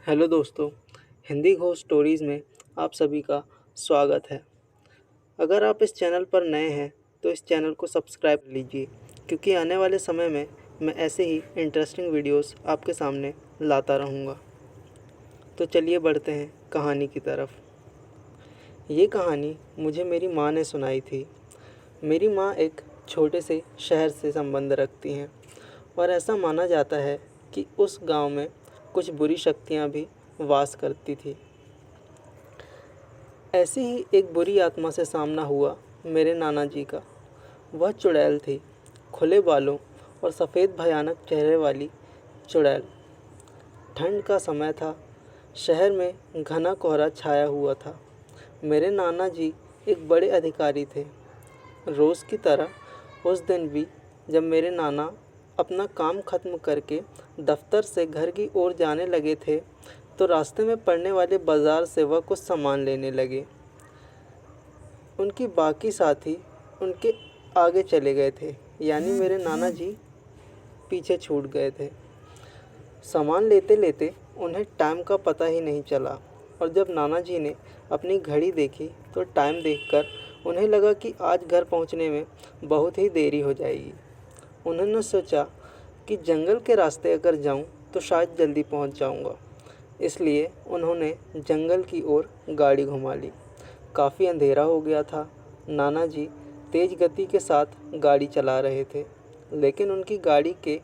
Hello दोस्तों, Hindi ghost stories में आप सभी का स्वागत है। अगर आप इस चैनल पर नए हैं तो इस चैनल को सब्सक्राइब कर लीजिए क्योंकि आने वाले समय में मैं ऐसे ही इंटरेस्टिंग वीडियोस आपके सामने लाता रहूँगा। तो चलिए बढ़ते हैं कहानी की तरफ। ये कहानी मुझे मेरी माँ ने सुनाई थी। मेरी माँ एक छोटे से शहर से संबंध रखती हैं और ऐसा माना जाता है कि उस गांव में कुछ बुरी शक्तियां भी वास करती थी। ऐसी ही एक बुरी आत्मा से सामना हुआ मेरे नाना जी का। वह चुड़ैल थी, खुले बालों और सफ़ेद भयानक चेहरे वाली चुड़ैल। ठंड का समय था, शहर में घना कोहरा छाया हुआ था। मेरे नाना जी एक बड़े अधिकारी थे। रोज़ की तरह उस दिन भी जब मेरे नाना अपना काम खत्म करके दफ्तर से घर की ओर जाने लगे थे तो रास्ते में पड़ने वाले बाज़ार से वह कुछ सामान लेने लगे। उनकी बाकी साथी उनके आगे चले गए थे, यानी मेरे नाना जी पीछे छूट गए थे। सामान लेते लेते उन्हें टाइम का पता ही नहीं चला और जब नाना जी ने अपनी घड़ी देखी तो टाइम देखकर उन्हें लगा कि आज घर पहुंचने में बहुत ही देरी हो जाएगी। उन्होंने सोचा कि जंगल के रास्ते अगर जाऊं तो शायद जल्दी पहुंच जाऊंगा, इसलिए उन्होंने जंगल की ओर गाड़ी घुमा ली। काफ़ी अंधेरा हो गया था। नाना जी तेज़ गति के साथ गाड़ी चला रहे थे, लेकिन उनकी गाड़ी के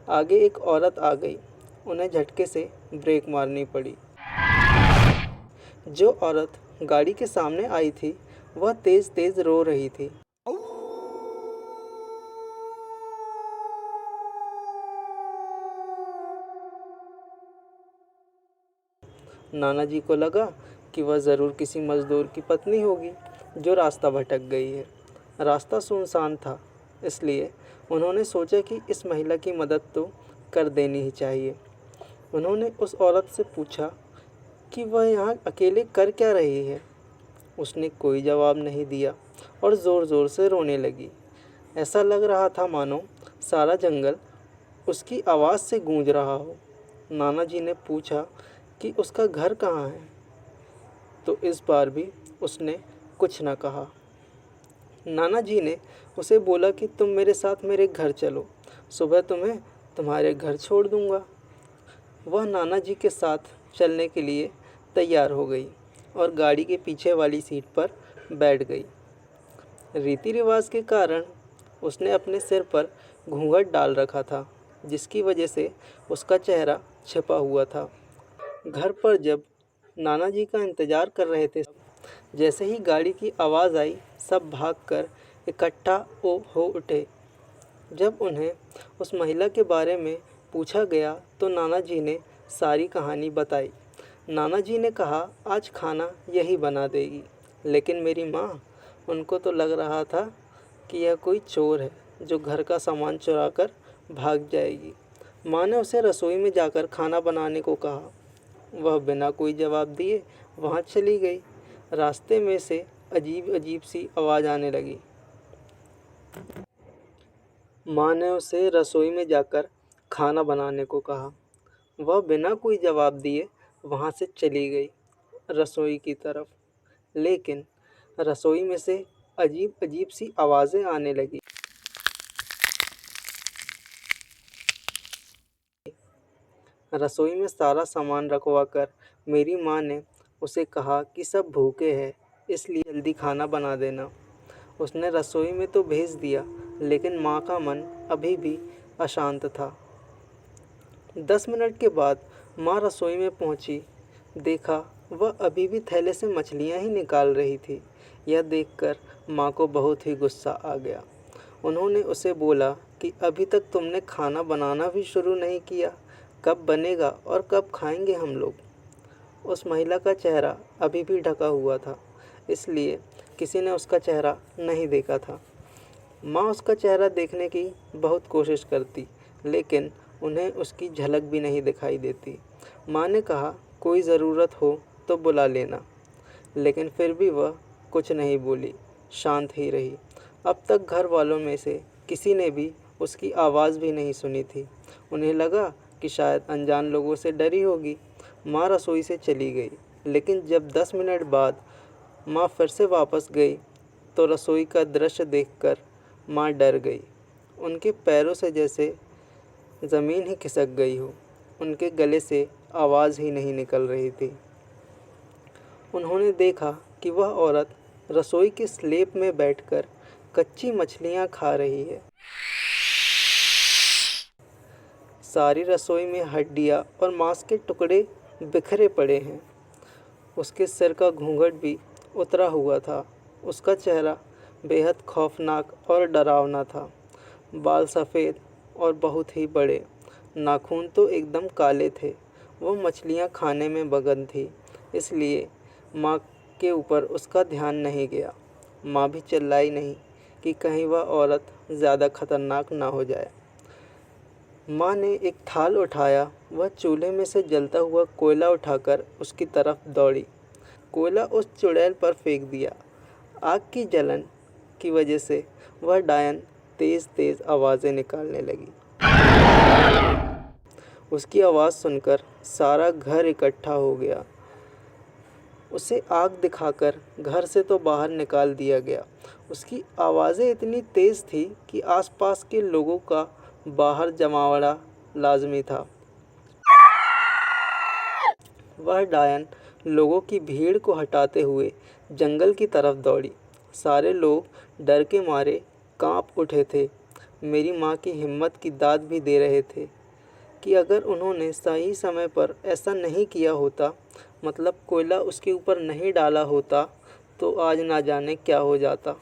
आगे एक औरत आ गई। उन्हें झटके से ब्रेक मारनी पड़ी। जो औरत गाड़ी के सामने आई थी वह तेज़ तेज़ रो रही थी। नाना जी को लगा कि वह ज़रूर किसी मज़दूर की पत्नी होगी जो रास्ता भटक गई है। रास्ता सुनसान था, इसलिए उन्होंने सोचा कि इस महिला की मदद तो कर देनी ही चाहिए। उन्होंने उस औरत से पूछा कि वह यहाँ अकेले कर क्या रही है। उसने कोई जवाब नहीं दिया और ज़ोर ज़ोर से रोने लगी। ऐसा लग रहा था मानो सारा जंगल उसकी आवाज़ से गूंज रहा हो। नाना जी ने पूछा कि उसका घर कहाँ है, तो इस बार भी उसने कुछ न कहा। नाना जी ने उसे बोला कि तुम मेरे साथ मेरे घर चलो, सुबह तुम्हें तुम्हारे घर छोड़ दूँगा। वह नाना जी के साथ चलने के लिए तैयार हो गई और गाड़ी के पीछे वाली सीट पर बैठ गई। रीति रिवाज के कारण उसने अपने सिर पर घूंघट डाल रखा था, जिसकी वजह से उसका चेहरा छिपा हुआ था। घर पर जब नाना जी का इंतज़ार कर रहे थे, जैसे ही गाड़ी की आवाज़ आई सब भागकर इकट्ठा हो उठे। जब उन्हें उस महिला के बारे में पूछा गया तो नाना जी ने सारी कहानी बताई। नाना जी ने कहा आज खाना यही बना देगी, लेकिन मेरी माँ, उनको तो लग रहा था कि यह कोई चोर है जो घर का सामान चुरा कर भाग जाएगी। माँ ने उसे रसोई में जाकर खाना बनाने को कहा। वह बिना कोई जवाब दिए वहाँ चली गई। रास्ते में से अजीब अजीब सी आवाज़ आने लगी। माँ ने उसे रसोई में जाकर खाना बनाने को कहा। वह बिना कोई जवाब दिए वहाँ से चली गई रसोई की तरफ, लेकिन रसोई में से अजीब अजीब सी आवाज़ें आने लगी। रसोई में सारा सामान रखवा कर मेरी माँ ने उसे कहा कि सब भूखे हैं, इसलिए जल्दी खाना बना देना। उसने रसोई में तो भेज दिया, लेकिन माँ का मन अभी भी अशांत था। 10 मिनट के बाद माँ रसोई में पहुंची। देखा वह अभी भी थैले से मछलियां ही निकाल रही थी। यह देखकर माँ को बहुत ही गुस्सा आ गया। उन्होंने उसे बोला कि अभी तक तुमने खाना बनाना भी शुरू नहीं किया, कब बनेगा और कब खाएंगे हम लोग। उस महिला का चेहरा अभी भी ढका हुआ था, इसलिए किसी ने उसका चेहरा नहीं देखा था। माँ उसका चेहरा देखने की बहुत कोशिश करती, लेकिन उन्हें उसकी झलक भी नहीं दिखाई देती। माँ ने कहा कोई ज़रूरत हो तो बुला लेना, लेकिन फिर भी वह कुछ नहीं बोली, शांत ही रही। अब तक घर वालों में से किसी ने भी उसकी आवाज़ भी नहीं सुनी थी। उन्हें लगा कि शायद अनजान लोगों से डरी होगी। माँ रसोई से चली गई, लेकिन जब 10 मिनट बाद माँ फिर से वापस गई तो रसोई का दृश्य देखकर माँ डर गई। उनके पैरों से जैसे ज़मीन ही खिसक गई हो। उनके गले से आवाज़ ही नहीं निकल रही थी। उन्होंने देखा कि वह औरत रसोई के स्लैब में बैठकर कच्ची मछलियाँ खा रही है। सारी रसोई में हड्डियाँ और मांस के टुकड़े बिखरे पड़े हैं। उसके सिर का घूंघट भी उतरा हुआ था। उसका चेहरा बेहद खौफनाक और डरावना था। बाल सफ़ेद और बहुत ही बड़े, नाखून तो एकदम काले थे। वो मछलियाँ खाने में मगन थी, इसलिए माँ के ऊपर उसका ध्यान नहीं गया। माँ भी चिल्लाई नहीं कि कहीं वह औरत ज़्यादा खतरनाक ना हो जाए। माँ ने एक थाल उठाया। वह चूल्हे में से जलता हुआ कोयला उठाकर उसकी तरफ दौड़ी। कोयला उस चुड़ैल पर फेंक दिया। आग की जलन की वजह से वह डायन तेज़ तेज़ आवाज़ें निकालने लगी। उसकी आवाज़ सुनकर सारा घर इकट्ठा हो गया। उसे आग दिखाकर घर से तो बाहर निकाल दिया गया। उसकी आवाज़ें इतनी तेज़ थी कि आसपास के लोगों का बाहर जमावड़ा लाजमी था। वह डायन लोगों की भीड़ को हटाते हुए जंगल की तरफ दौड़ी। सारे लोग डर के मारे कांप उठे थे। मेरी माँ की हिम्मत की दाद भी दे रहे थे कि अगर उन्होंने सही समय पर ऐसा नहीं किया होता, मतलब कोयला उसके ऊपर नहीं डाला होता, तो आज ना जाने क्या हो जाता।